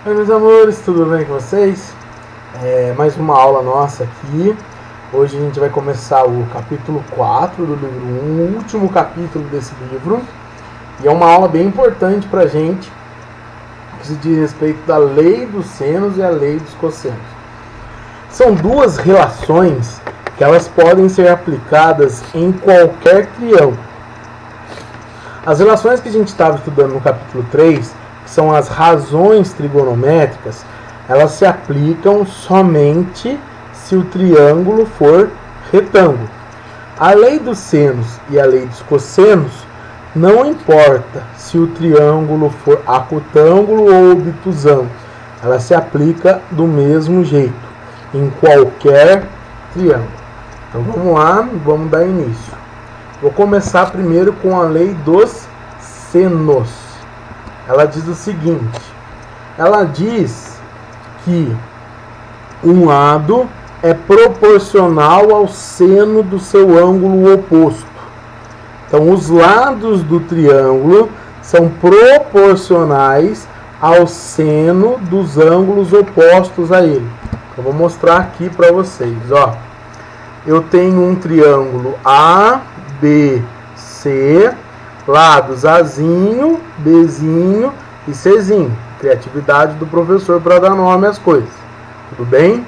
Oi, meus amores, tudo bem com vocês? Mais uma aula nossa aqui. Hoje a gente vai começar o capítulo 4 do livro 1, o último capítulo desse livro. E é uma aula bem importante pra gente, que se diz respeito da lei dos senos e a lei dos cossenos. São duas relações que elas podem ser aplicadas em qualquer triângulo. As relações que a gente estava estudando no capítulo 3, que são as razões trigonométricas, elas se aplicam somente se o triângulo for retângulo. A lei dos senos e a lei dos cossenos não importa se o triângulo for acutângulo ou obtusângulo, ela se aplica do mesmo jeito em qualquer triângulo. Então vamos lá, vamos dar início. Vou começar primeiro com a lei dos senos. Ela diz o seguinte: ela diz que um lado é proporcional ao seno do seu ângulo oposto. Então, os lados do triângulo são proporcionais ao seno dos ângulos opostos a ele. Eu vou mostrar aqui para vocês. Ó. Eu tenho um triângulo A, B, C, lados Azinho, Bzinho e Czinho. Criatividade do professor para dar nome às coisas. Tudo bem?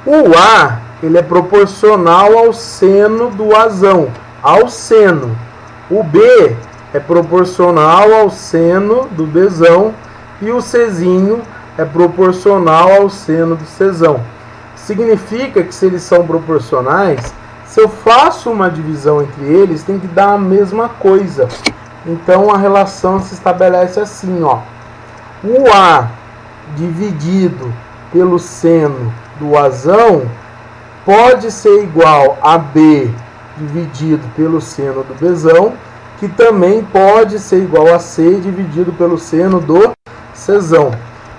O A, ele é proporcional ao seno do Azão, ao seno. O B é proporcional ao seno do Bzão e o Czinho é proporcional ao seno do Czão. Significa que se eles são proporcionais, se eu faço uma divisão entre eles, tem que dar a mesma coisa. Então a relação se estabelece assim, ó. O A dividido pelo seno do Azão pode ser igual a B dividido pelo seno do Bzão, que também pode ser igual a C dividido pelo seno do Czão.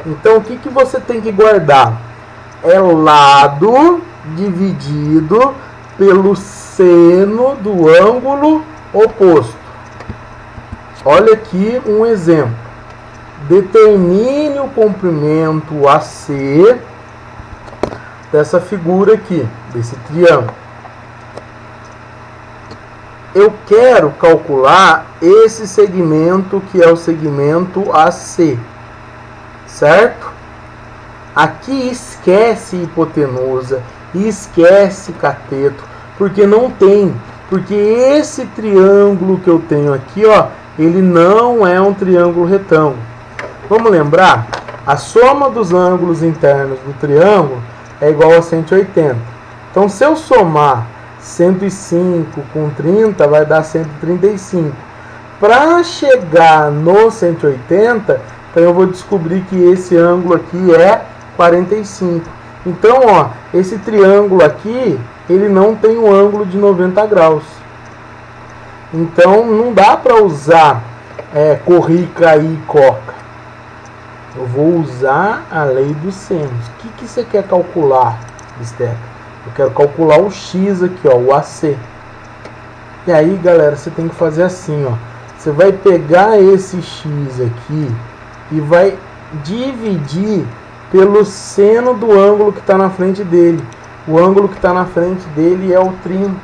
Então o que você tem que guardar? É lado dividido pelo seno do ângulo oposto. Olha aqui um exemplo. Determine o comprimento AC dessa figura aqui, desse triângulo. Eu quero calcular esse segmento que é o segmento AC, certo? Aqui esquece hipotenusa, esquece cateto, porque não tem. Porque esse triângulo que eu tenho aqui, ó, ele não é um triângulo retângulo. Vamos lembrar? A soma dos ângulos internos do triângulo é igual a 180. Então, se eu somar 105 com 30, vai dar 135. Para chegar no 180, então eu vou descobrir que esse ângulo aqui é 45. Então, ó, esse triângulo aqui, ele não tem um ângulo de 90 graus. Então, não dá para usar correr, cair e coca. Eu vou usar a lei dos senos. O que você quer calcular, Esther? Eu quero calcular o X aqui, ó, o AC. E aí, galera, você tem que fazer assim, ó. Você vai pegar esse X aqui e vai dividir pelo seno do ângulo que está na frente dele. O ângulo que está na frente dele é o 30.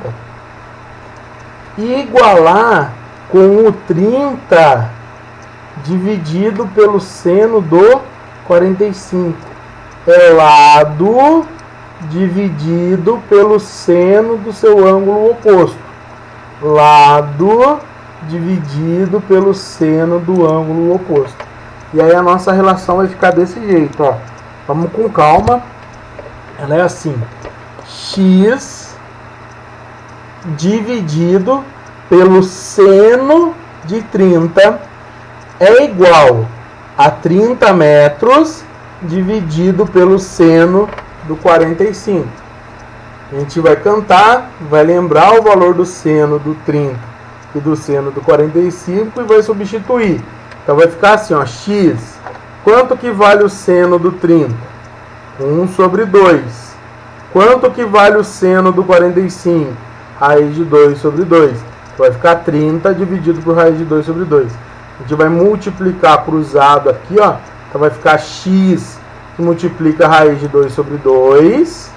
E igualar com o 30 dividido pelo seno do 45. É lado dividido pelo seno do seu ângulo oposto. Lado dividido pelo seno do ângulo oposto. E aí a nossa relação vai ficar desse jeito, ó. Vamos com calma. Ela é assim: X dividido pelo seno de 30 é igual a 30 metros dividido pelo seno do 45. A gente vai cantar, vai lembrar o valor do seno do 30 e do seno do 45 e vai substituir. Então vai ficar assim, ó, X. Quanto que vale o seno do 30? 1 sobre 2. Quanto que vale o seno do 45? Raiz de 2 sobre 2. Vai ficar 30 dividido por raiz de 2 sobre 2. A gente vai multiplicar cruzado aqui, ó, Então vai ficar x que multiplica a raiz de 2 sobre 2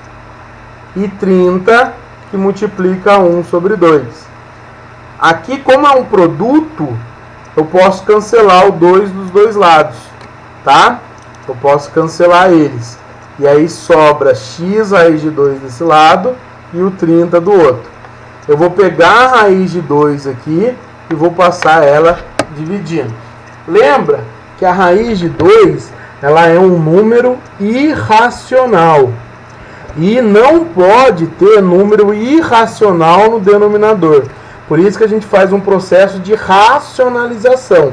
e 30 que multiplica 1 sobre 2. Aqui, como é um produto, eu posso cancelar o 2 dos dois lados, tá? Eu posso cancelar eles. E aí sobra x raiz de 2 desse lado e o 30 do outro. Eu vou pegar a raiz de 2 aqui e vou passar ela dividindo. Lembra que a raiz de 2 ela é um número irracional. E não pode ter número irracional no denominador. Por isso que a gente faz um processo de racionalização.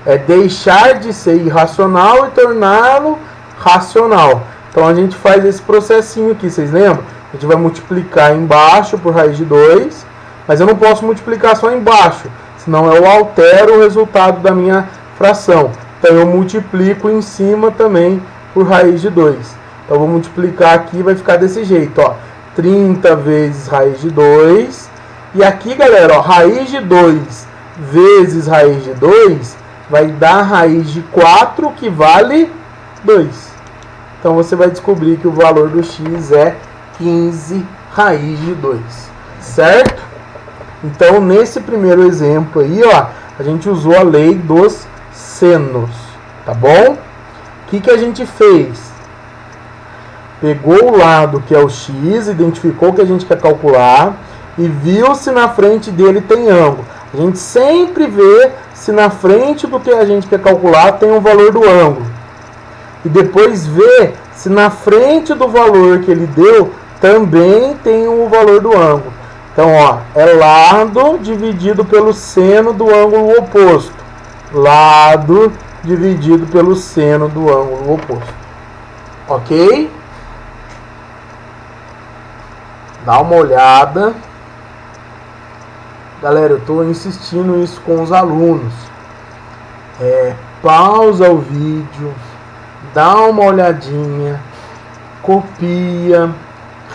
É deixar de ser irracional e torná-lo racional. Então a gente faz esse processinho aqui, vocês lembram? A gente vai multiplicar embaixo por raiz de 2, mas eu não posso multiplicar só embaixo, senão eu altero o resultado da minha fração. Então eu multiplico em cima também por raiz de 2. Então eu vou multiplicar aqui e vai ficar desse jeito, ó. 30 vezes raiz de 2. E aqui, galera, ó, raiz de 2 vezes raiz de 2 vai dar raiz de 4, que vale 2. Então você vai descobrir que o valor do x é 15 raiz de 2, certo? Então nesse primeiro exemplo aí, ó, a gente usou a lei dos senos, tá bom? O que a gente fez? Pegou o lado que é o x, identificou o que a gente quer calcular e viu se na frente dele tem ângulo. A gente sempre vê se na frente do que a gente quer calcular tem o valor do ângulo. E depois vê se na frente do valor que ele deu também tem o valor do ângulo. Então, ó, é lado dividido pelo seno do ângulo oposto. Lado dividido pelo seno do ângulo oposto. Ok? Dá uma olhada. Galera, eu estou insistindo isso com os alunos. Pausa o vídeo, dá uma olhadinha, copia,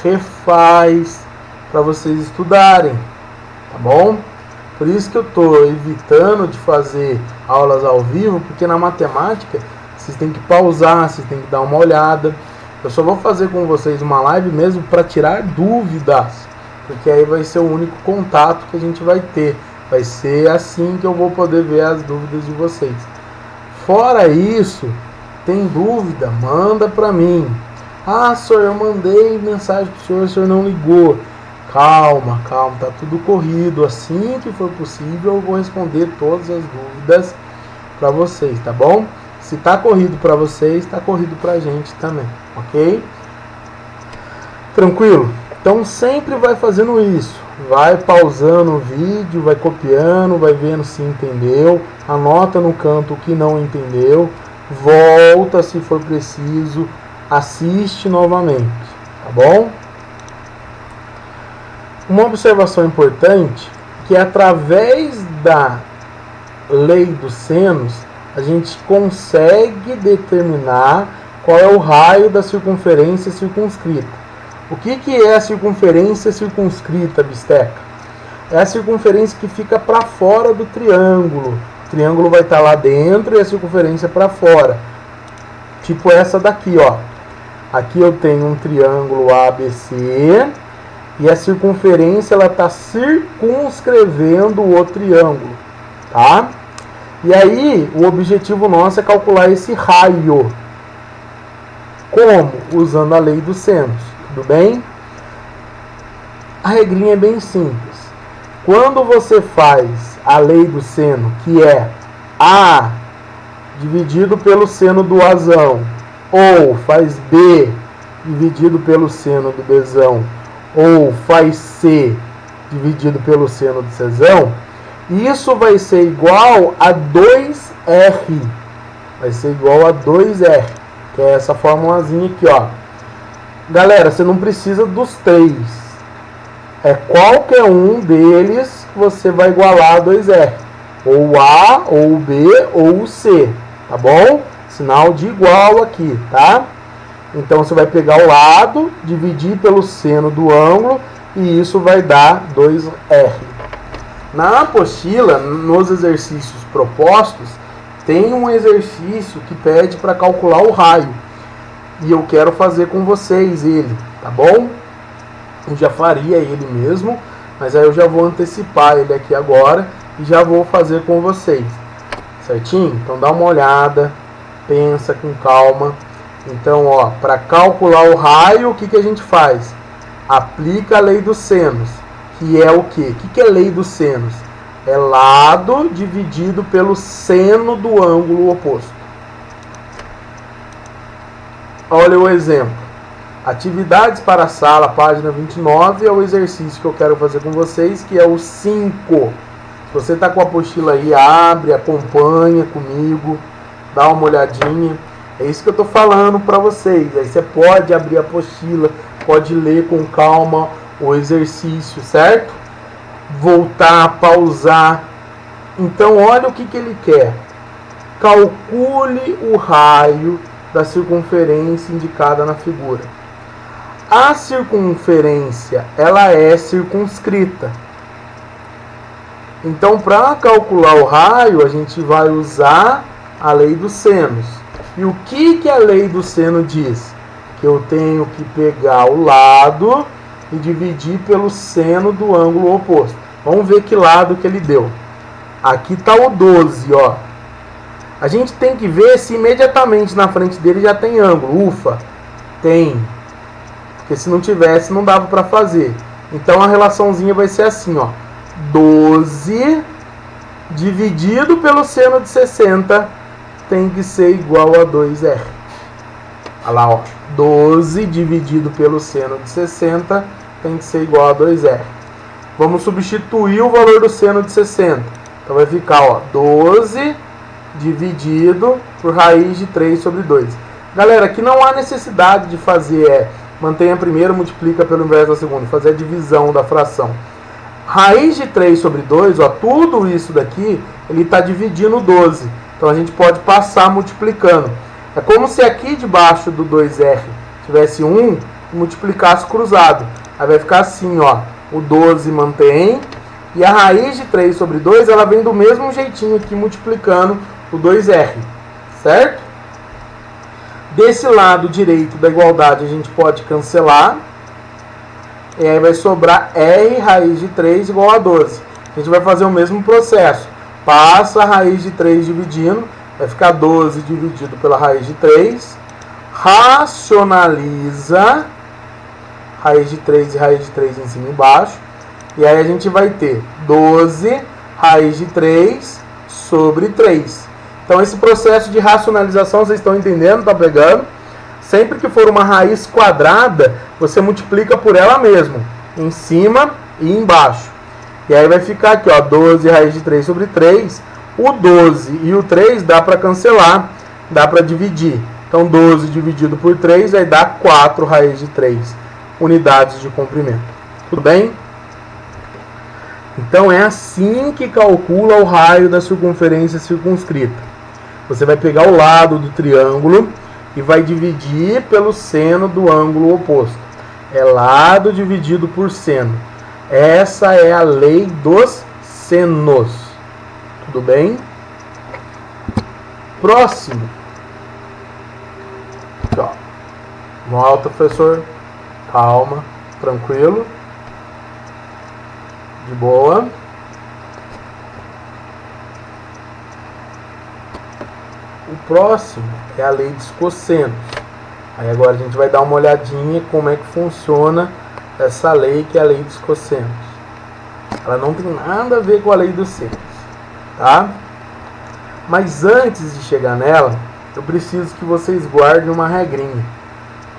refaz para vocês estudarem, tá bom? Por isso que eu estou evitando de fazer aulas ao vivo, porque na matemática vocês têm que pausar, vocês têm que dar uma olhada. Eu só vou fazer com vocês uma live mesmo para tirar dúvidas, porque aí vai ser o único contato que a gente vai ter. Vai ser assim que eu vou poder ver as dúvidas de vocês. Fora isso, tem dúvida? Manda para mim. Ah, senhor, eu mandei mensagem pro senhor, o senhor não ligou. Calma, calma, tá tudo corrido. Assim que for possível, eu vou responder todas as dúvidas para vocês, tá bom? Se tá corrido para vocês, tá corrido pra gente também, ok? Tranquilo? Então sempre vai fazendo isso. Vai pausando o vídeo, vai copiando, vai vendo se entendeu. Anota no canto o que não entendeu. Volta se for preciso. Assiste novamente, tá bom? Uma observação importante, que através da lei dos senos, a gente consegue determinar qual é o raio da circunferência circunscrita. O que é a circunferência circunscrita, bisteca? É a circunferência que fica para fora do triângulo. O triângulo vai estar lá dentro e a circunferência para fora. Tipo essa daqui, ó. Aqui eu tenho um triângulo ABC e a circunferência ela está circunscrevendo o triângulo, tá? E aí o objetivo nosso é calcular esse raio. Como? Usando a lei dos senos. Tudo bem? A regrinha é bem simples. Quando você faz a lei do seno, que é A dividido pelo seno do Azão, ou faz B dividido pelo seno do Bzão, ou faz C dividido pelo seno do Czão, isso vai ser igual a 2R. Vai ser igual a 2R, que é essa formulazinha aqui, ó. Galera, você não precisa dos três. É qualquer um deles que você vai igualar a 2R. Ou o A, ou o B, ou o C. Tá bom? Sinal de igual aqui, tá? Então você vai pegar o lado, dividir pelo seno do ângulo, e isso vai dar 2R. Na apostila, nos exercícios propostos, tem um exercício que pede para calcular o raio. E eu quero fazer com vocês ele, tá bom? Eu já faria ele mesmo, mas aí eu já vou antecipar ele aqui agora e já vou fazer com vocês. Certinho? Então dá uma olhada, pensa com calma. Então, ó, para calcular o raio, o que, que a gente faz? Aplica a lei dos senos, que é o quê? O que, que é lei dos senos? É lado dividido pelo seno do ângulo oposto. Olha o exemplo. Atividades para a sala, página 29, é o exercício que eu quero fazer com vocês, que é o 5. Se você está com a apostila aí, abre, acompanha comigo, dá uma olhadinha. É isso que eu estou falando para vocês. Aí você pode abrir a apostila, pode ler com calma o exercício, certo? Voltar, pausar. Então olha o que, que ele quer. Calcule o raio da circunferência indicada na figura. A circunferência, ela é circunscrita. Então, para calcular o raio, a gente vai usar a lei dos senos. E o que, que a lei do seno diz? Que eu tenho que pegar o lado e dividir pelo seno do ângulo oposto. Vamos ver que lado que ele deu. Aqui está o 12, ó. A gente tem que ver se imediatamente na frente dele já tem ângulo. Ufa, tem. Porque se não tivesse, não dava para fazer. Então a relaçãozinha vai ser assim, ó. 12 dividido pelo seno de 60 tem que ser igual a 2R. Olha lá, ó. 12 dividido pelo seno de 60 tem que ser igual a 2R. Vamos substituir o valor do seno de 60. Então vai ficar, ó, 12 dividido por raiz de 3 sobre 2. Galera, aqui não há necessidade de fazer mantenha a primeira, multiplica pelo inverso da segunda, fazer a divisão da fração. Raiz de 3 sobre 2, ó, tudo isso daqui, ele está dividindo 12. Então a gente pode passar multiplicando. É como se aqui debaixo do 2R tivesse 1 e multiplicasse cruzado. Aí vai ficar assim, ó, o 12 mantém, e a raiz de 3 sobre 2, ela vem do mesmo jeitinho aqui, multiplicando o 2R, certo? Desse lado direito da igualdade a gente pode cancelar, e aí vai sobrar R raiz de 3 igual a 12. A gente vai fazer o mesmo processo. Passa a raiz de 3 dividindo, vai ficar 12 dividido pela raiz de 3. Racionaliza raiz de 3 e raiz de 3 em cima e embaixo. E aí a gente vai ter 12 raiz de 3 sobre 3. Então esse processo de racionalização, vocês estão entendendo? Tá pegando? Sempre que for uma raiz quadrada, você multiplica por ela mesmo, em cima e embaixo. E aí vai ficar aqui, ó, 12 raiz de 3 sobre 3. O 12 e o 3 dá para cancelar, dá para dividir. Então 12 dividido por 3 vai dar 4 raiz de 3 unidades de comprimento. Tudo bem? Então é assim que calcula o raio da circunferência circunscrita. Você vai pegar o lado do triângulo e vai dividir pelo seno do ângulo oposto. É lado dividido por seno. Essa é a lei dos senos. Tudo bem? Próximo. Aqui, ó. Volta, professor. Calma, tranquilo. De boa. O próximo é a lei dos cossenos. Aí agora a gente vai dar uma olhadinha como é que funciona essa lei, que é a lei dos cossenos. Ela não tem nada a ver com a lei dos senos, tá? Mas antes de chegar nela, eu preciso que vocês guardem uma regrinha,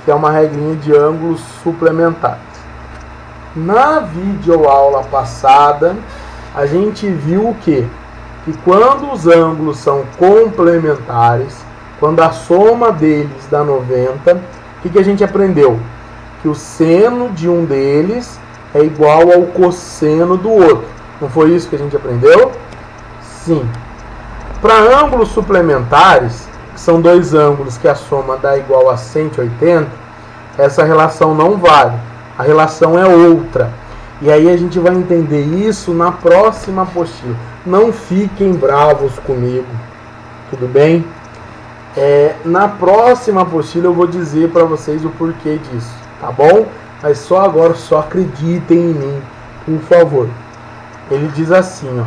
que é uma regrinha de ângulos suplementares. Na videoaula passada, a gente viu o quê? Que quando os ângulos são complementares, quando a soma deles dá 90, o que a gente aprendeu? Que o seno de um deles é igual ao cosseno do outro. Não foi isso que a gente aprendeu? Sim. Para ângulos suplementares, que são dois ângulos que a soma dá igual a 180, essa relação não vale. A relação é outra. E aí a gente vai entender isso na próxima apostila. Não fiquem bravos comigo. Tudo bem? Na próxima apostila eu vou dizer para vocês o porquê disso, tá bom? Mas só agora, só acreditem em mim, por favor. Ele diz assim, ó: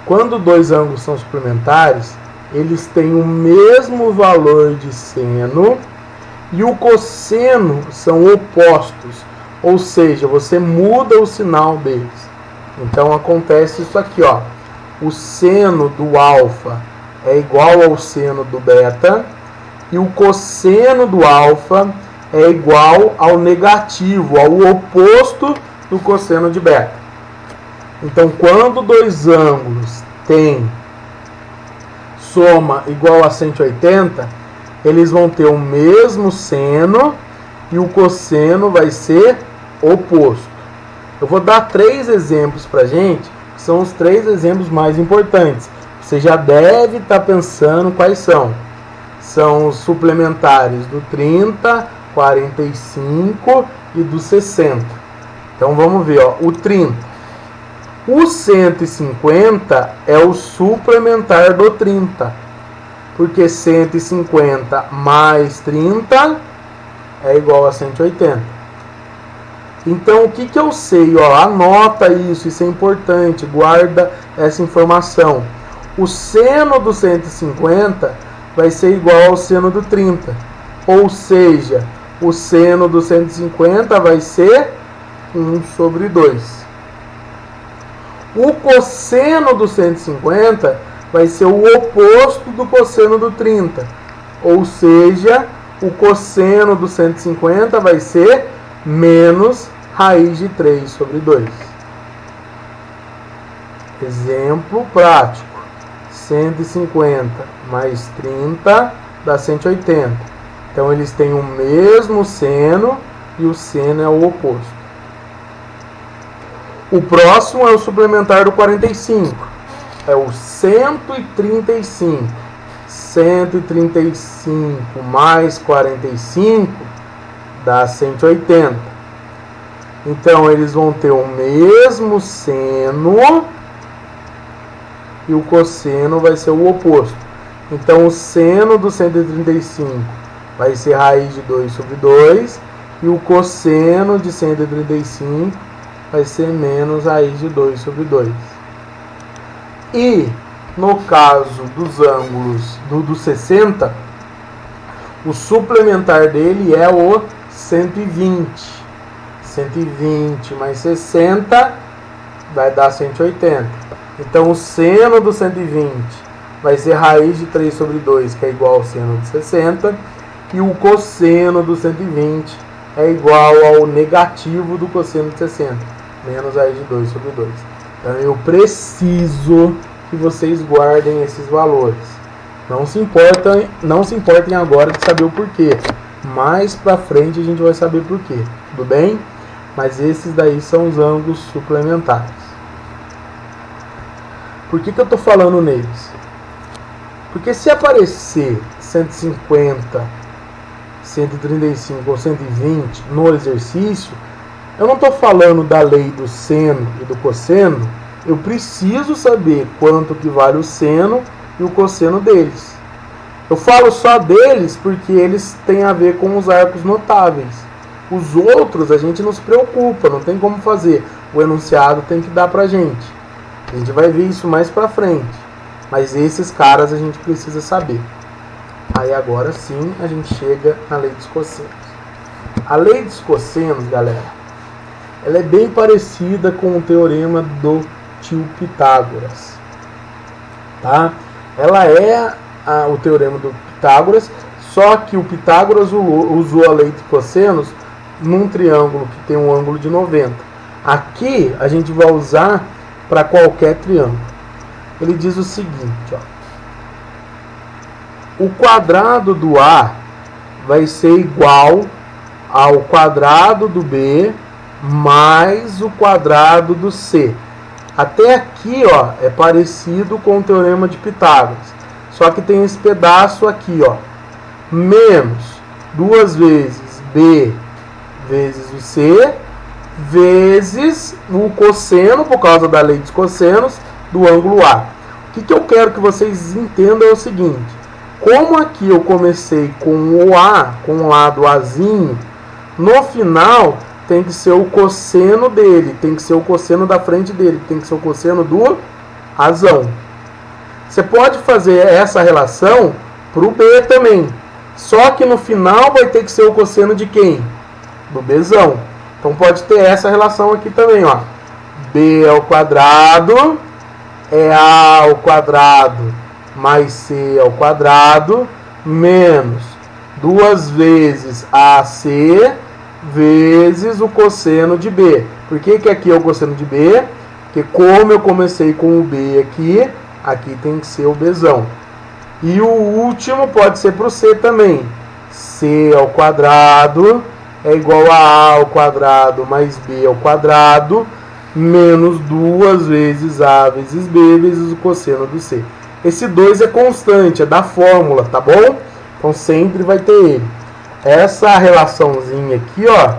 quando dois ângulos são suplementares, eles têm o mesmo valor de seno e o cosseno são opostos, ou seja, você muda o sinal deles. Então acontece isso aqui, ó: o seno do alfa é igual ao seno do beta e o cosseno do alfa é igual ao negativo, ao oposto do cosseno de beta. Então, quando dois ângulos têm soma igual a 180, eles vão ter o mesmo seno e o cosseno vai ser oposto. Eu vou dar 3 exemplos para a gente, que são os 3 exemplos mais importantes. Você já deve estar pensando quais são. São os suplementares do 30, 45 e do 60. Então vamos ver, ó, o 30. O 150 é o suplementar do 30, porque 150 mais 30 é igual a 180. Então o que eu sei? Ó, anota isso é importante, guarda essa informação. O seno do 150 vai ser igual ao seno do 30, ou seja, o seno do 150 vai ser 1 sobre 2. O cosseno do 150 vai ser o oposto do cosseno do 30, ou seja, o cosseno do 150 vai ser menos raiz de 3 sobre 2. Exemplo prático: 150 mais 30 dá 180. Então eles têm o mesmo seno e o seno é o oposto. O próximo é o suplementar do 45. É o 135. 135 mais 45 dá 180. Então eles vão ter o mesmo seno e o cosseno vai ser o oposto. Então o seno do 135 vai ser raiz de 2 sobre 2 e o cosseno de 135 vai ser menos raiz de 2 sobre 2. E no caso dos ângulos do 60, o suplementar dele é o 120. 120 mais 60 vai dar 180. Então o seno do 120 vai ser raiz de 3 sobre 2, que é igual ao seno de 60. E o cosseno do 120 é igual ao negativo do cosseno de 60, menos raiz de 2 sobre 2. Então eu preciso que vocês guardem esses valores. Não se importem agora de saber o porquê. Mais pra frente a gente vai saber porquê. Tudo bem? Mas esses daí são os ângulos suplementares. Por que eu estou falando neles? Porque se aparecer 150, 135 ou 120 no exercício, eu não estou falando da lei do seno e do cosseno. Eu preciso saber quanto que vale o seno e o cosseno deles. Eu falo só deles porque eles têm a ver com os arcos notáveis. Os outros a gente não se preocupa, não tem como fazer. O enunciado tem que dar pra gente. A gente vai ver isso mais pra frente. Mas esses caras a gente precisa saber. Aí agora sim a gente chega na lei dos cossenos. A lei dos cossenos, galera, ela é bem parecida com o teorema do tio Pitágoras. Tá? Ela é o teorema do Pitágoras, só que o Pitágoras usou a lei dos cossenos num triângulo que tem um ângulo de 90. Aqui a gente vai usar para qualquer triângulo. Ele diz o seguinte, ó: o quadrado do A vai ser igual ao quadrado do B mais o quadrado do C. Até aqui, ó, é parecido com o teorema de Pitágoras. Só que tem esse pedaço aqui, ó, menos 2 vezes B vezes o C vezes o cosseno, por causa da lei dos cossenos, do ângulo A. que eu quero que vocês entendam é o seguinte: como aqui eu comecei com o A, com o lado Azinho, no final tem que ser o cosseno dele, tem que ser o cosseno da frente dele, tem que ser o cosseno do Azão. Você pode fazer essa relação para o B também, só que no final vai ter que ser o cosseno de quem? Do Bzão. Então pode ter essa relação aqui também, ó. B ao quadrado é A ao quadrado mais C ao quadrado menos 2 vezes AC vezes o cosseno de B. Por que aqui é o cosseno de B? Porque como eu comecei com o B aqui, aqui tem que ser o Bzão. E o último pode ser para o C também. C ao quadrado é igual a A ao quadrado mais B ao quadrado menos 2 vezes A vezes B vezes o cosseno do C. Esse 2 é constante, é da fórmula, tá bom? Então sempre vai ter ele. Essa relaçãozinha aqui, ó,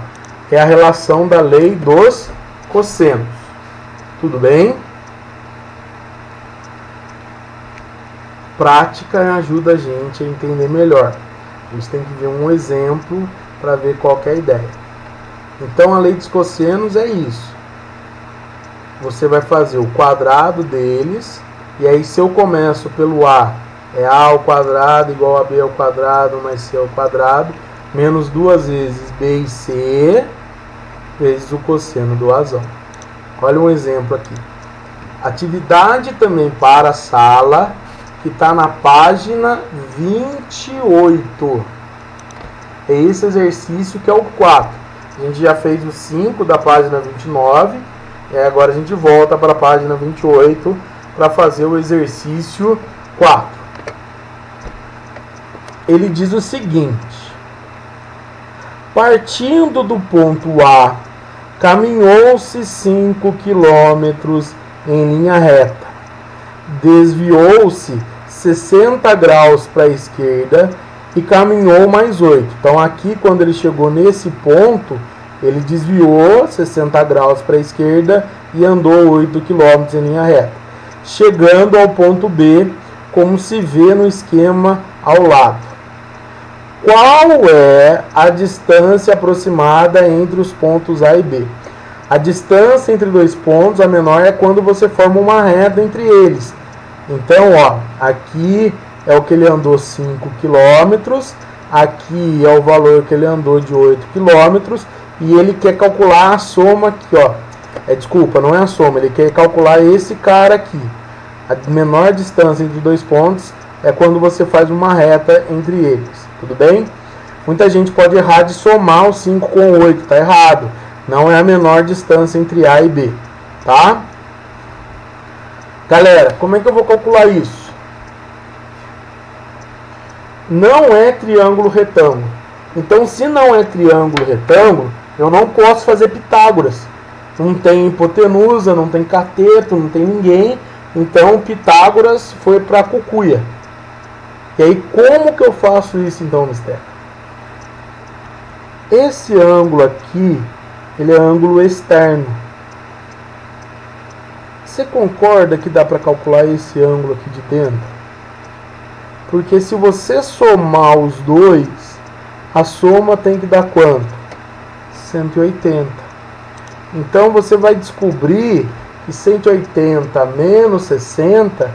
é a relação da lei dos cossenos. Tudo bem? Prática ajuda a gente a entender melhor. A gente tem que ver um exemplo para ver qual que é a ideia. Então a lei dos cossenos é isso. Você vai fazer o quadrado deles, e aí se eu começo pelo A, é A ao quadrado igual a B ao quadrado mais C ao quadrado, menos 2 vezes B e C, vezes o cosseno do Azão. Olha um exemplo aqui. Atividade também para a sala, que está na página 28. É esse exercício que é o 4. A gente já fez o 5 da página 29, e agora a gente volta para a página 28 para fazer o exercício 4. Ele diz o seguinte: partindo do ponto A, caminhou-se 5 quilômetros em linha reta. Desviou-se 60 graus para a esquerda e caminhou mais 8. Então aqui, quando ele chegou nesse ponto, ele desviou 60 graus para a esquerda e andou 8 quilômetros em linha reta. Chegando ao ponto B, como se vê no esquema ao lado. Qual é a distância aproximada entre os pontos A e B? A distância entre dois pontos, a menor, é quando você forma uma reta entre eles. Então, ó, aqui é o que ele andou 5 km, aqui é o valor que ele andou de 8 km, e ele quer calcular a soma aqui, ó. Desculpa, não é a soma, ele quer calcular esse cara aqui. A menor distância entre dois pontos é quando você faz uma reta entre eles. Tudo bem? Muita gente pode errar de somar o 5 com o 8, tá errado. Não é a menor distância entre A e B, tá? Galera, como é que eu vou calcular isso? Não é triângulo retângulo. Então, se não é triângulo retângulo, eu não posso fazer Pitágoras. Não tem hipotenusa, não tem cateto, não tem ninguém. Então, Pitágoras foi para cucuia. E aí, como que eu faço isso então, mistério? Esse ângulo aqui, ele é ângulo externo. Você concorda que dá para calcular esse ângulo aqui de dentro? Porque se você somar os dois, a soma tem que dar quanto? 180. Então você vai descobrir que 180 menos 60,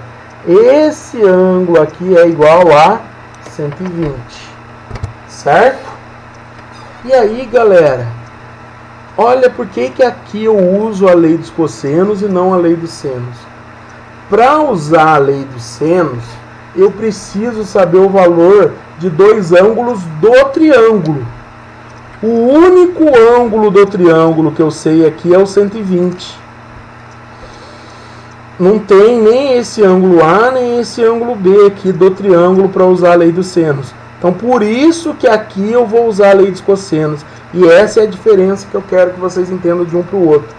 esse ângulo aqui é igual a 120. Certo? E aí, galera, olha por que aqui eu uso a lei dos cossenos e não a lei dos senos. Para usar a lei dos senos, eu preciso saber o valor de dois ângulos do triângulo. O único ângulo do triângulo que eu sei aqui é o 120. Não tem nem esse ângulo A, nem esse ângulo B aqui do triângulo para usar a lei dos senos. Então, por isso que aqui eu vou usar a lei dos cossenos. E essa é a diferença que eu quero que vocês entendam de um para o outro.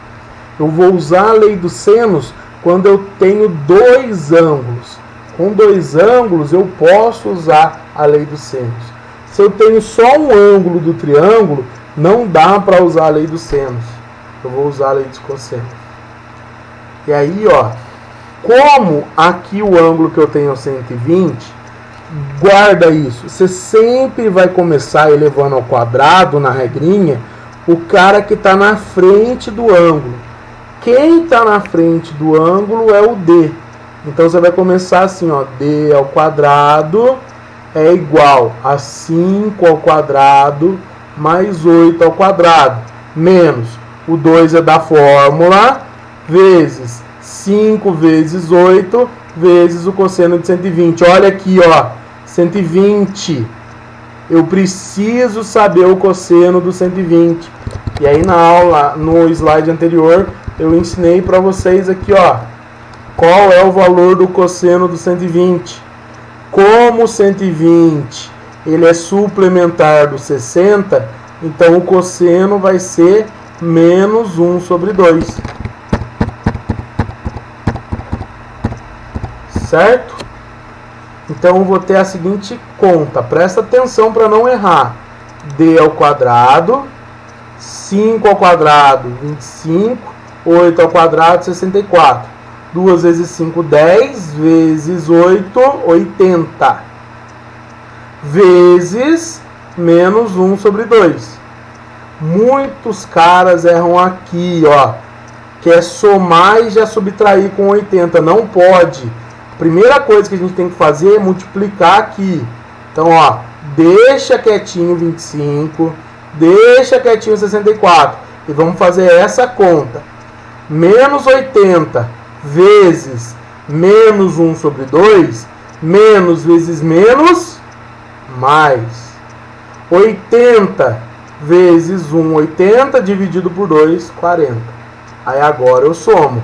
Eu vou usar a lei dos senos quando eu tenho dois ângulos. Com dois ângulos, eu posso usar a lei dos senos. Se eu tenho só um ângulo do triângulo, não dá para usar a lei dos senos. Eu vou usar a lei dos cossenos. E aí, ó, Como aqui o ângulo que eu tenho é 120, guarda isso. Você sempre vai começar elevando ao quadrado, na regrinha, o cara que está na frente do ângulo. Quem está na frente do ângulo é o D. Então você vai começar assim, ó, D ao quadrado é igual a 5 ao quadrado mais 8 ao quadrado, menos o 2 é da fórmula, vezes 5 vezes 8, vezes o cosseno de 120. Olha aqui, ó, 120. Eu preciso saber o cosseno do 120. E aí na aula, no slide anterior, eu ensinei para vocês aqui, ó, qual é o valor do cosseno do 120. Como o 120 ele é suplementar do 60, então o cosseno vai ser menos 1 sobre 2. Certo? Então eu vou ter a seguinte conta. Presta atenção para não errar. D ao quadrado, 5 ao quadrado, 25, 8 ao quadrado, 64. 2 vezes 5, 10, vezes 8, 80. Vezes menos 1 sobre 2. Muitos caras erram aqui, ó. Quer somar e já subtrair com 80. Não pode. Primeira coisa que a gente tem que fazer é multiplicar aqui. Então, ó, deixa quietinho 25, deixa quietinho 64. E vamos fazer essa conta. Menos 80 vezes menos 1 sobre 2, menos vezes menos, mais. 80 vezes 1, 80, dividido por 2, 40. Aí agora eu somo.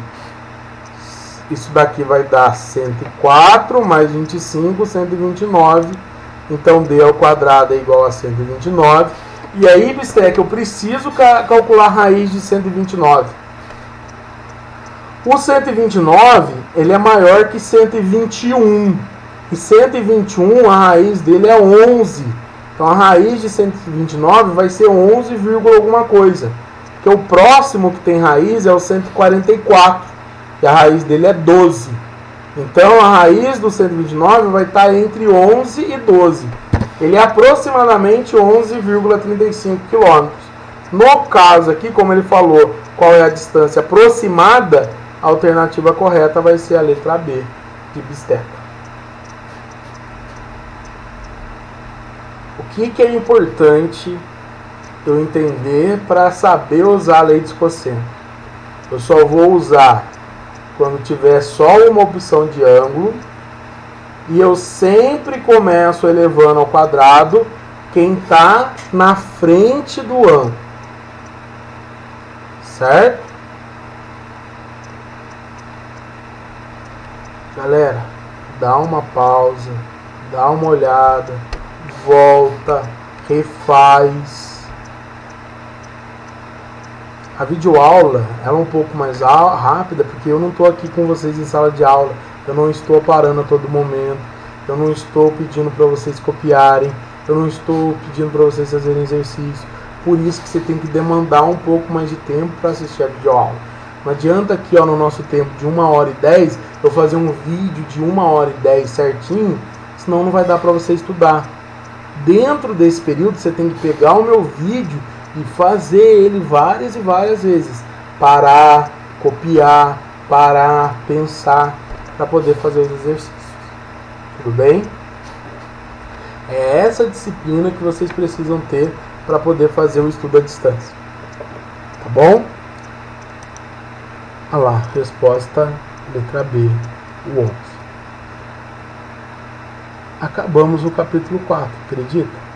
Isso daqui vai dar 104 mais 25, 129. Então D ao quadrado é igual a 129. E aí, Bistec, eu preciso calcular a raiz de 129. O 129, ele é maior que 121. E 121, a raiz dele é 11. Então a raiz de 129 vai ser 11, alguma coisa. Porque o próximo que tem raiz é o 144. E a raiz dele é 12. Então a raiz do 129 vai estar entre 11 e 12. Ele é aproximadamente 11,35 km. No caso aqui, como ele falou, qual é a distância aproximada, a alternativa correta vai ser a letra B, de bisteca. O que é importante eu entender para saber usar a lei de cosseno? Eu só vou usar quando tiver só uma opção de ângulo, e eu sempre começo elevando ao quadrado quem está na frente do ângulo. Certo? Galera, dá uma pausa, dá uma olhada, volta, refaz. A videoaula ela é um pouco mais rápida, porque eu não estou aqui com vocês em sala de aula, eu não estou parando a todo momento, eu não estou pedindo para vocês copiarem, eu não estou pedindo para vocês fazerem exercício. Por isso que você tem que demandar um pouco mais de tempo para assistir a videoaula. Não adianta aqui, ó, no nosso tempo de 1h10 eu fazer um vídeo de 1h10 certinho, senão não vai dar para você estudar. Dentro desse período você tem que pegar o meu vídeo e fazer ele várias e várias vezes. Parar, copiar, parar, pensar, para poder fazer os exercícios. Tudo bem? É essa disciplina que vocês precisam ter para poder fazer o estudo à distância. Tá bom? Olha lá, resposta letra B, o 11. Acabamos o capítulo 4, acredita?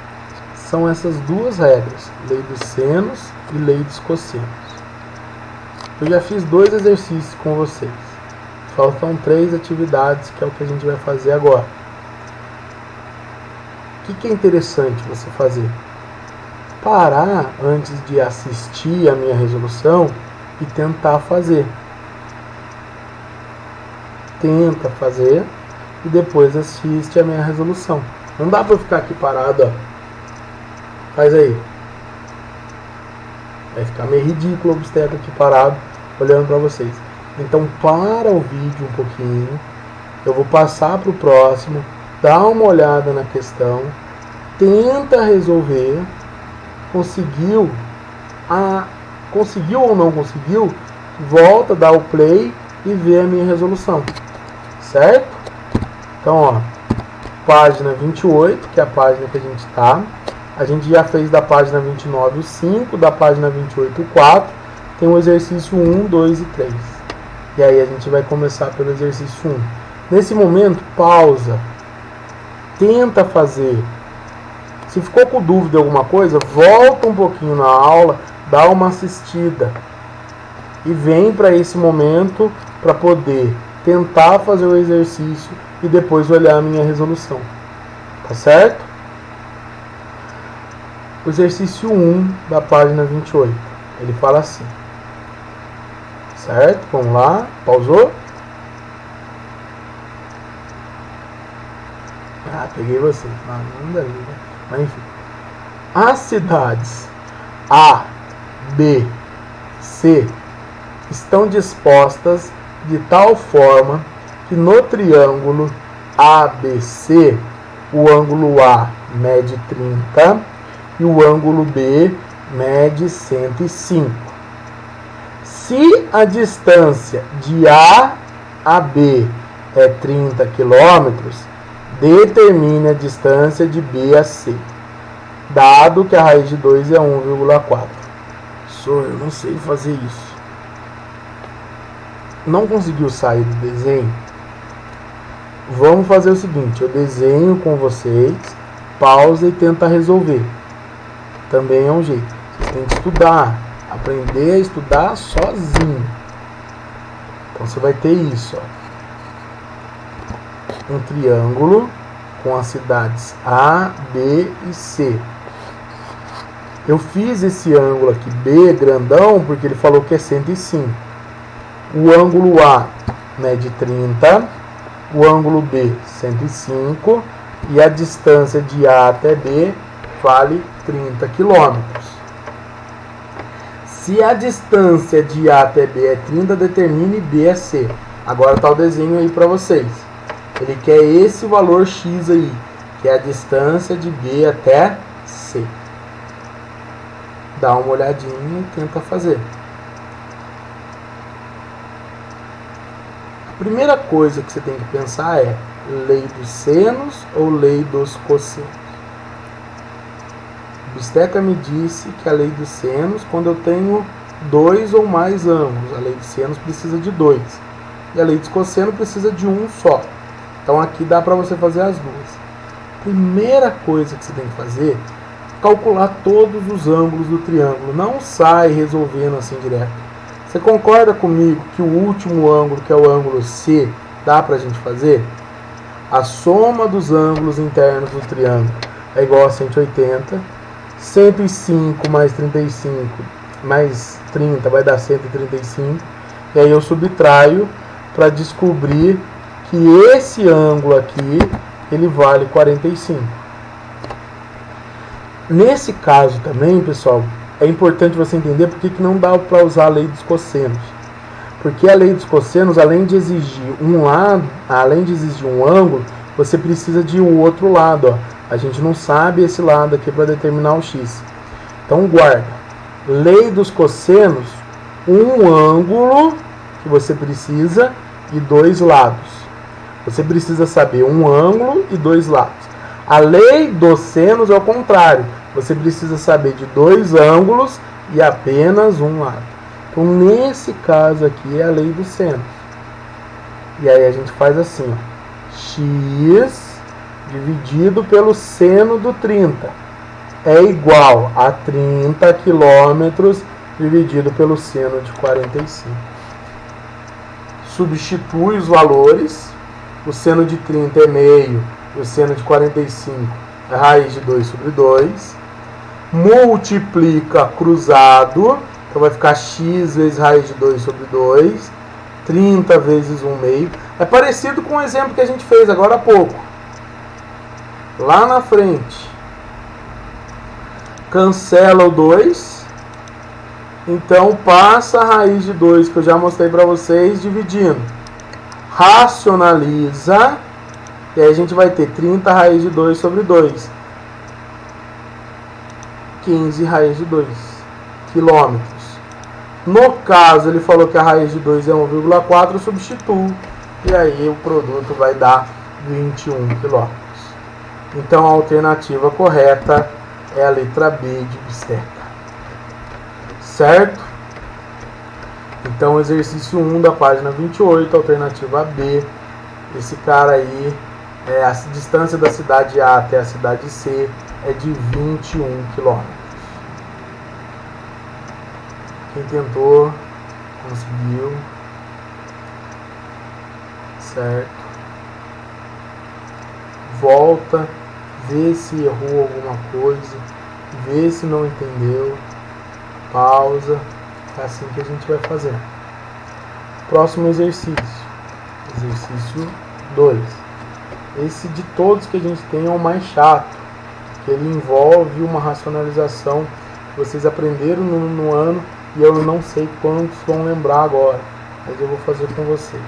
São essas duas regras, lei dos senos e lei dos cossenos. Eu já fiz 2 exercícios com vocês. Faltam 3 atividades, que é o que a gente vai fazer agora. O que é interessante você fazer? Parar antes de assistir a minha resolução e tentar fazer. Tenta fazer e depois assiste a minha resolução. Não dá para eu ficar aqui parado, ó. Faz aí. Vai ficar meio ridículo o obstetra aqui parado, olhando para vocês. Então para o vídeo um pouquinho, eu vou passar para o próximo, dá uma olhada na questão, tenta resolver, conseguiu ou não conseguiu, volta, dá o play e vê a minha resolução, certo? Então, ó, página 28, que é a página que a gente está. A gente já fez da página 29 o 5, da página 28 o 4. Tem o exercício 1, 2 e 3. E aí a gente vai começar pelo exercício 1. Nesse momento, pausa. Tenta fazer. Se ficou com dúvida de alguma coisa, volta um pouquinho na aula, dá uma assistida. E vem para esse momento para poder tentar fazer o exercício e depois olhar a minha resolução. Tá certo? O exercício 1 da página 28. Ele fala assim. Certo? Vamos lá. Pausou? Ah, peguei você. Não deve, né? Mas enfim. As cidades A, B, C estão dispostas de tal forma que no triângulo ABC o ângulo A mede 30 e o ângulo B mede 105. Se a distância de A a B é 30 km, determine a distância de B a C, dado que a raiz de 2 é 1,4. Eu não sei fazer isso. Não conseguiu sair do desenho? Vamos fazer o seguinte, eu desenho com vocês, pausa e tenta resolver. Também é um jeito. Você tem que estudar, aprender a estudar sozinho. Então você vai ter isso, ó. Um triângulo com as cidades A, B e C. Eu fiz esse ângulo aqui B grandão porque ele falou que é 105. O ângulo A mede 30, o ângulo B 105 e a distância de A até B vale 30 km. Se a distância de A até B é 30, determine B a C. Agora está o desenho aí para vocês. Ele quer esse valor X aí, que é a distância de B até C. Dá uma olhadinha e tenta fazer. A primeira coisa que você tem que pensar é lei dos senos ou lei dos cossenos. Bisteca me disse que a lei dos senos, quando eu tenho 2 ou mais ângulos, a lei dos senos precisa de 2. E a lei dos cossenos precisa de um só. Então aqui dá para você fazer as duas. Primeira coisa que você tem que fazer é calcular todos os ângulos do triângulo. Não sai resolvendo assim direto. Você concorda comigo que o último ângulo, que é o ângulo C, dá para a gente fazer? A soma dos ângulos internos do triângulo é igual a 180. 105 mais 35 mais 30 vai dar 135. E aí eu subtraio para descobrir que esse ângulo aqui, ele vale 45. Nesse caso também, pessoal, é importante você entender por que não dá para usar a lei dos cossenos. Porque a lei dos cossenos, além de exigir um lado, além de exigir um ângulo, você precisa de um outro lado, ó. A gente não sabe esse lado aqui para determinar o x. Então guarda. Lei dos cossenos, um ângulo que você precisa e 2 lados. Você precisa saber um ângulo e 2 lados. A lei dos senos é o contrário. Você precisa saber de 2 ângulos e apenas um lado. Então, nesse caso aqui é a lei dos senos. E aí a gente faz assim, ó. X dividido pelo seno do 30 é igual a 30 km dividido pelo seno de 45. Substitui os valores. O seno de 30 é meio e o seno de 45 é raiz de 2 sobre 2. Multiplica cruzado, então vai ficar x vezes raiz de 2 sobre 2. 30 vezes 1 meio. É parecido com o exemplo que a gente fez agora há pouco. Lá na frente. Cancela o 2. Então passa a raiz de 2, que eu já mostrei para vocês, dividindo. Racionaliza, e aí a gente vai ter 30 raiz de 2 sobre 2. 15 raiz de 2 quilômetros. No caso, ele falou que a raiz de 2 é 1,4, eu substituo. E aí o produto vai dar 21 quilômetros. Então a alternativa correta é a letra B de bisteca. Certo? Então exercício 1 da página 28, alternativa B. Esse cara aí, a distância da cidade A até a cidade C é de 21 quilômetros. Quem tentou, conseguiu. Certo? Volta, vê se errou alguma coisa, vê se não entendeu, pausa. É assim que a gente vai fazer. Próximo exercício. Exercício 2. Esse de todos que a gente tem é o mais chato, que ele envolve uma racionalização que vocês aprenderam no ano e eu não sei quantos vão lembrar agora, mas eu vou fazer com vocês.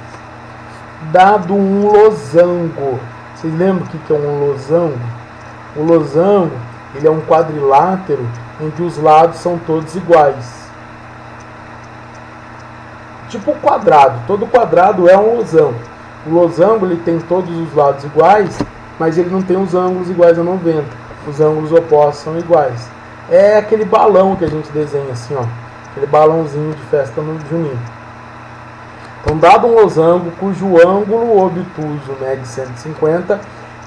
Dado um losango. Vocês lembram o que é um losango? O losango, ele é um quadrilátero em que os lados são todos iguais. Tipo quadrado. Todo quadrado é um losango. O losango ele tem todos os lados iguais, mas ele não tem os ângulos iguais a 90. Os ângulos opostos são iguais. É aquele balão que a gente desenha assim, ó. Aquele balãozinho de festa no junino. Então, dado um losango cujo ângulo obtuso mede 150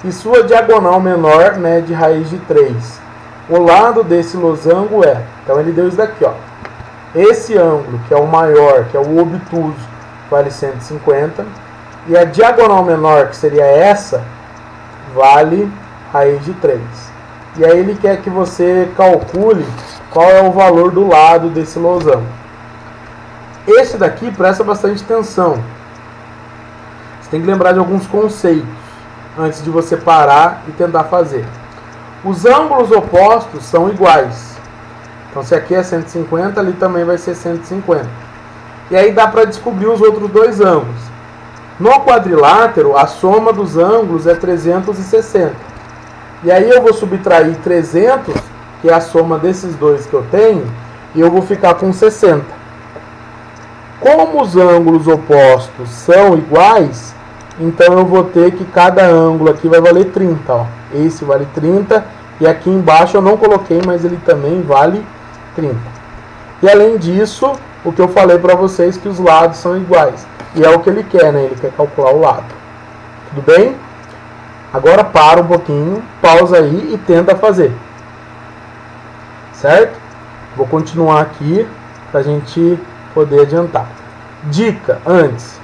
e sua diagonal menor mede raiz de 3. O lado desse losango é... Então, ele deu isso daqui, ó. Esse ângulo, que é o maior, que é o obtuso, vale 150. E a diagonal menor, que seria essa, vale raiz de 3. E aí ele quer que você calcule qual é o valor do lado desse losango. Esse daqui, presta bastante atenção. Você tem que lembrar de alguns conceitos antes de você parar e tentar fazer. Os ângulos opostos são iguais. Então, se aqui é 150, ali também vai ser 150. E aí dá para descobrir os outros dois ângulos. No quadrilátero, a soma dos ângulos é 360. E aí eu vou subtrair 300, que é a soma desses dois que eu tenho, e eu vou ficar com 60. Como os ângulos opostos são iguais, então eu vou ter que cada ângulo aqui vai valer 30. Ó. Esse vale 30 e aqui embaixo eu não coloquei, mas ele também vale 30. E além disso, o que eu falei para vocês que os lados são iguais. E é o que ele quer, né? Ele quer calcular o lado. Tudo bem? Agora para um pouquinho, pausa aí e tenta fazer. Certo? Vou continuar aqui para a gente poder adiantar. Dica antes.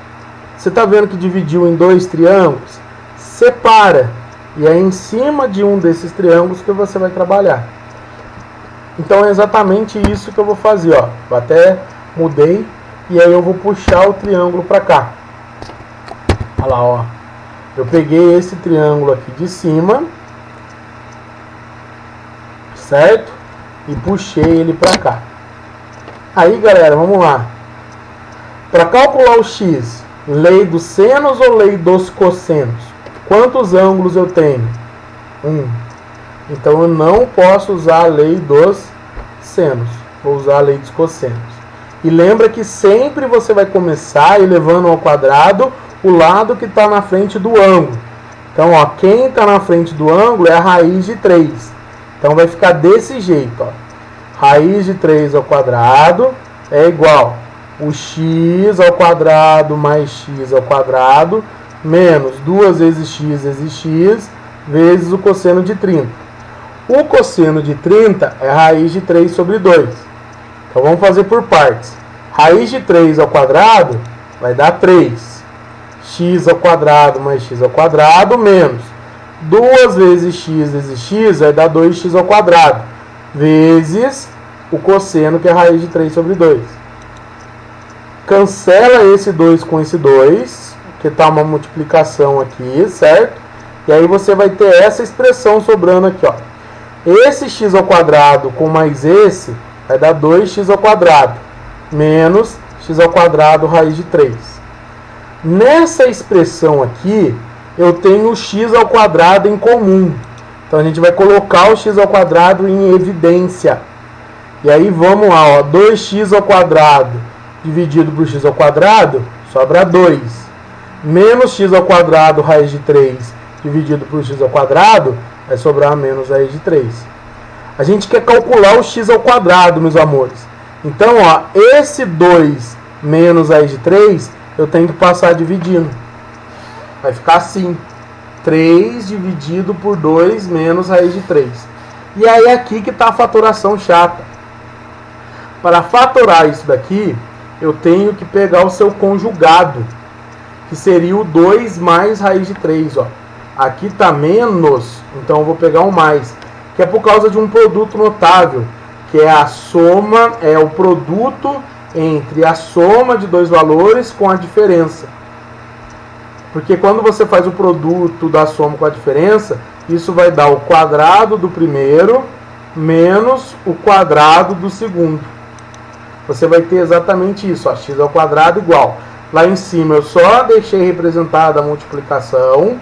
Você está vendo que dividiu em dois triângulos? Separa. E é em cima de um desses triângulos que você vai trabalhar. Então é exatamente isso que eu vou fazer. Ó. Eu até mudei. E aí eu vou puxar o triângulo para cá. Olha lá, ó. Eu peguei esse triângulo aqui de cima. Certo? E puxei ele para cá. Aí, galera, vamos lá. Para calcular o x, lei dos senos ou lei dos cossenos? Quantos ângulos eu tenho? 1. Então eu não posso usar a lei dos senos. Vou usar a lei dos cossenos. E lembra que sempre você vai começar elevando ao quadrado o lado que está na frente do ângulo. Então, ó, quem está na frente do ângulo é a raiz de 3. Então vai ficar desse jeito, ó. Raiz de 3 ao quadrado é igual o x ao quadrado mais x ao quadrado menos 2 vezes x vezes o cosseno de 30. O cosseno de 30 é raiz de 3 sobre 2. Então vamos fazer por partes. Raiz de 3 ao quadrado vai dar 3. X ao quadrado mais x ao quadrado menos 2 vezes x vai dar 2x ao quadrado vezes o cosseno, que é raiz de 3 sobre 2. Cancela esse 2 com esse 2, que está uma multiplicação aqui, certo? E aí você vai ter essa expressão sobrando aqui, ó. Esse x ao quadrado com mais esse vai dar 2x ao quadrado menos x ao quadrado raiz de 3. Nessa expressão aqui, eu tenho o x ao quadrado em comum. Então a gente vai colocar o x ao quadrado em evidência. E aí vamos lá, ó, 2x ao quadrado dividido por x ao quadrado, sobra 2. Menos x ao quadrado raiz de 3 dividido por x ao quadrado, vai sobrar menos raiz de 3. A gente quer calcular o x ao quadrado, meus amores. Então, ó, esse 2 menos raiz de 3, eu tenho que passar dividindo. Vai ficar assim. 3 dividido por 2 menos raiz de 3. E aí aqui que está a fatoração chata. Para fatorar isso daqui, eu tenho que pegar o seu conjugado, que seria o 2 mais raiz de 3. Ó. Aqui está menos, então eu vou pegar um mais, que é por causa de um produto notável, que é a soma, é o produto entre a soma de dois valores com a diferença. Porque quando você faz o produto da soma com a diferença, isso vai dar o quadrado do primeiro menos o quadrado do segundo. Você vai ter exatamente isso, ó, x ao quadrado igual. Lá em cima eu só deixei representada a multiplicação.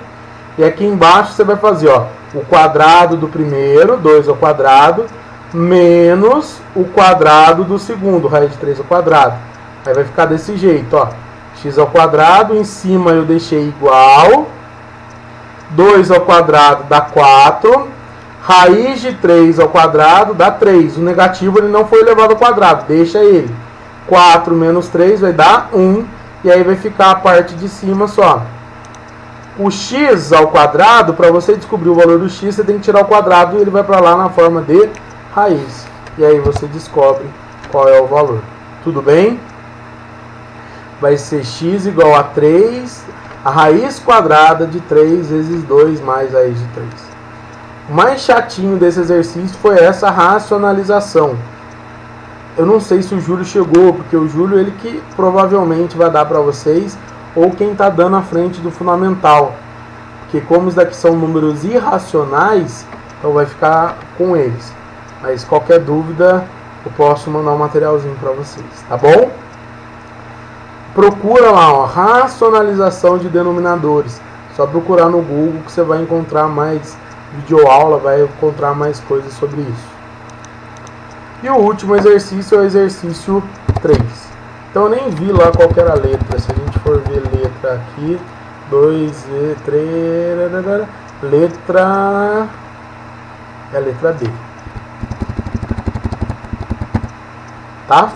E aqui embaixo você vai fazer, ó, o quadrado do primeiro, 2 ao quadrado, menos o quadrado do segundo, raiz de 3 ao quadrado. Aí vai ficar desse jeito, ó. X ao quadrado, em cima eu deixei igual. 2 ao quadrado dá 4. Raiz de 3 ao quadrado dá 3. O negativo ele não foi elevado ao quadrado, deixa ele. 4 menos 3 vai dar 1. E aí vai ficar a parte de cima só. O x ao quadrado, para você descobrir o valor do x, você tem que tirar o quadrado e ele vai para lá na forma de raiz. E aí você descobre qual é o valor. Tudo bem? Vai ser x igual a 3, a raiz quadrada de 3 vezes 2 mais a raiz de 3. O mais chatinho desse exercício foi essa racionalização. Eu não sei se o Júlio chegou, porque o Júlio ele que provavelmente vai dar para vocês, ou quem está dando à frente do fundamental. Porque como isso daqui são números irracionais, então vai ficar com eles. Mas qualquer dúvida, eu posso mandar um materialzinho para vocês, tá bom? Procura lá, ó, racionalização de denominadores. Só procurar no Google que você vai encontrar mais videoaula, vai encontrar mais coisas sobre isso. E o último exercício é o exercício 3. Então eu nem vi lá qual que era a letra. Se a gente for ver letra aqui, 2, 3, letra... é a letra D. Tá?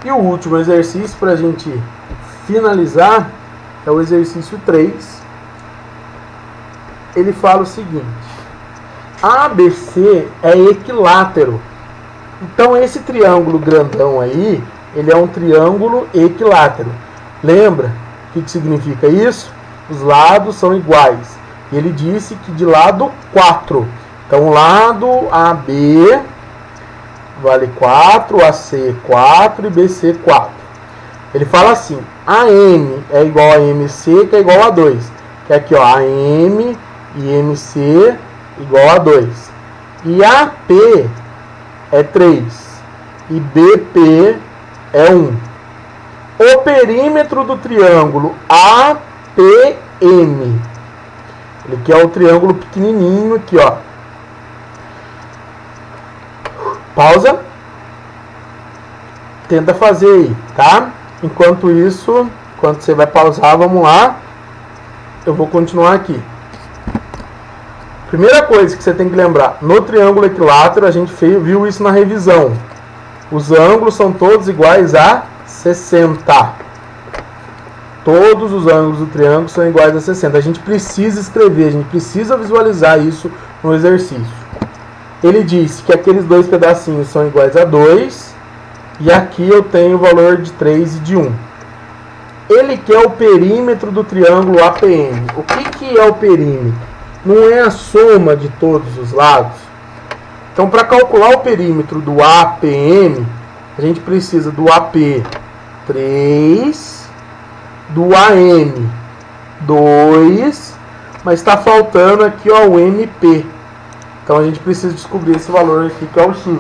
E o último exercício para a gente finalizar é o exercício 3. Ele fala o seguinte: ABC é equilátero. Então esse triângulo grandão aí, ele é um triângulo equilátero. Lembra o que significa isso? Os lados são iguais. E ele disse que de lado 4. Então lado AB vale 4, AC 4 e BC 4. Ele fala assim: AM é igual a MC, que é igual a 2. Que é aqui, ó, AM e MC igual a 2. E AP é 3. E BP é 1. O perímetro do triângulo APM, ele quer o triângulo pequenininho aqui, ó. Pausa. Tenta fazer aí, tá? Enquanto isso, enquanto você vai pausar, vamos lá. Eu vou continuar aqui. Primeira coisa que você tem que lembrar, no triângulo equilátero, a gente viu isso na revisão. Os ângulos são todos iguais a 60. Todos os ângulos do triângulo são iguais a 60. A gente precisa escrever, a gente precisa visualizar isso no exercício. Ele disse que aqueles dois pedacinhos são iguais a 2. E aqui eu tenho o valor de 3 e de 1. Ele quer o perímetro do triângulo APM. O que é o perímetro? Não é a soma de todos os lados. Então, para calcular o perímetro do APM, a gente precisa do AP 3, do AM 2, mas está faltando aqui, ó, o MP. Então a gente precisa descobrir esse valor aqui, que é o x.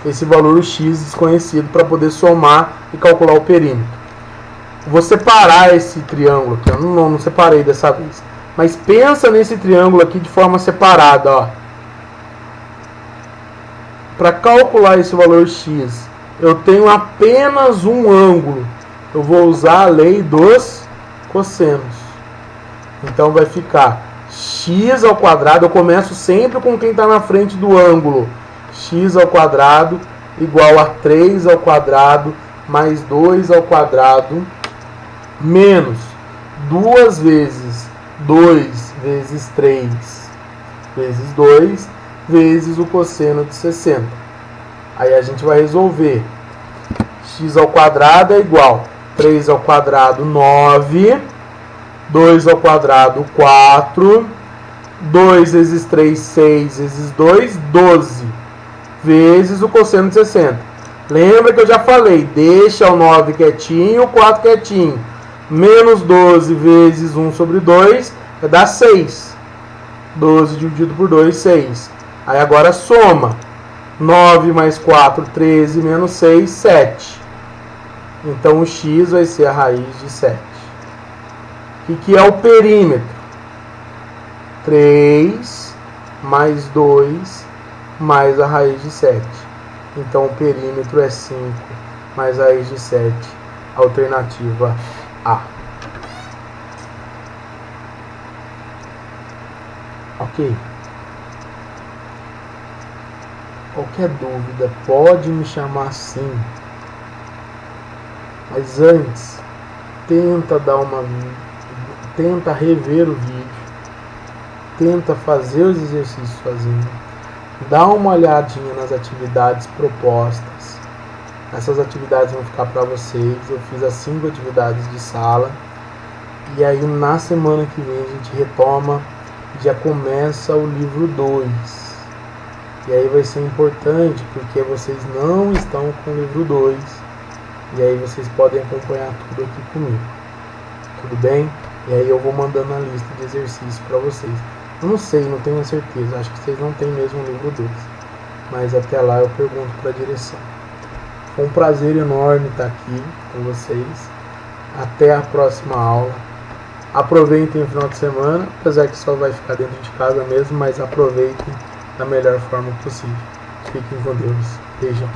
Esse valor x desconhecido, para poder somar e calcular o perímetro. Vou separar esse triângulo aqui. Eu não separei dessa vez. Mas pensa nesse triângulo aqui de forma separada, ó. Para calcular esse valor x, eu tenho apenas um ângulo. Eu vou usar a lei dos cossenos. Então vai ficar x ao quadrado. Eu começo sempre com quem está na frente do ângulo. X ao quadrado igual a 3 ao quadrado mais 2 ao quadrado menos 2 vezes 2 vezes 3 vezes 2 vezes o cosseno de 60. Aí a gente vai resolver. X ao quadrado é igual a 3 ao quadrado 9, 2 ao quadrado 4, 2 vezes 3, 6 vezes 2, 12, vezes o cosseno de 60. Lembra que eu já falei, deixa o 9 quietinho, o 4 quietinho. Menos 12 vezes 1 sobre 2 vai dar 6. 12 dividido por 2, 6. Aí agora soma. 9 mais 4, 13, menos 6, 7. Então o x vai ser a raiz de 7. O que é o perímetro? 3 mais 2 mais a raiz de 7. Então o perímetro é 5 mais a raiz de 7. Alternativa A. Ok. Qualquer dúvida pode me chamar sim. Mas antes, tenta rever o vídeo. Tenta fazer os exercícios sozinho. Dá uma olhadinha nas atividades propostas. Essas atividades vão ficar para vocês. Eu fiz as 5 atividades de sala. E aí na semana que vem a gente retoma, já começa o livro 2. E aí vai ser importante porque vocês não estão com o livro 2. E aí vocês podem acompanhar tudo aqui comigo. Tudo bem? E aí eu vou mandando a lista de exercícios para vocês. Eu não sei, não tenho certeza. Acho que vocês não têm mesmo o livro 2. Mas até lá eu pergunto para a direção. Foi um prazer enorme estar aqui com vocês. Até a próxima aula. Aproveitem o final de semana, apesar que só vai ficar dentro de casa mesmo, mas aproveitem da melhor forma possível. Fiquem com Deus. Beijão.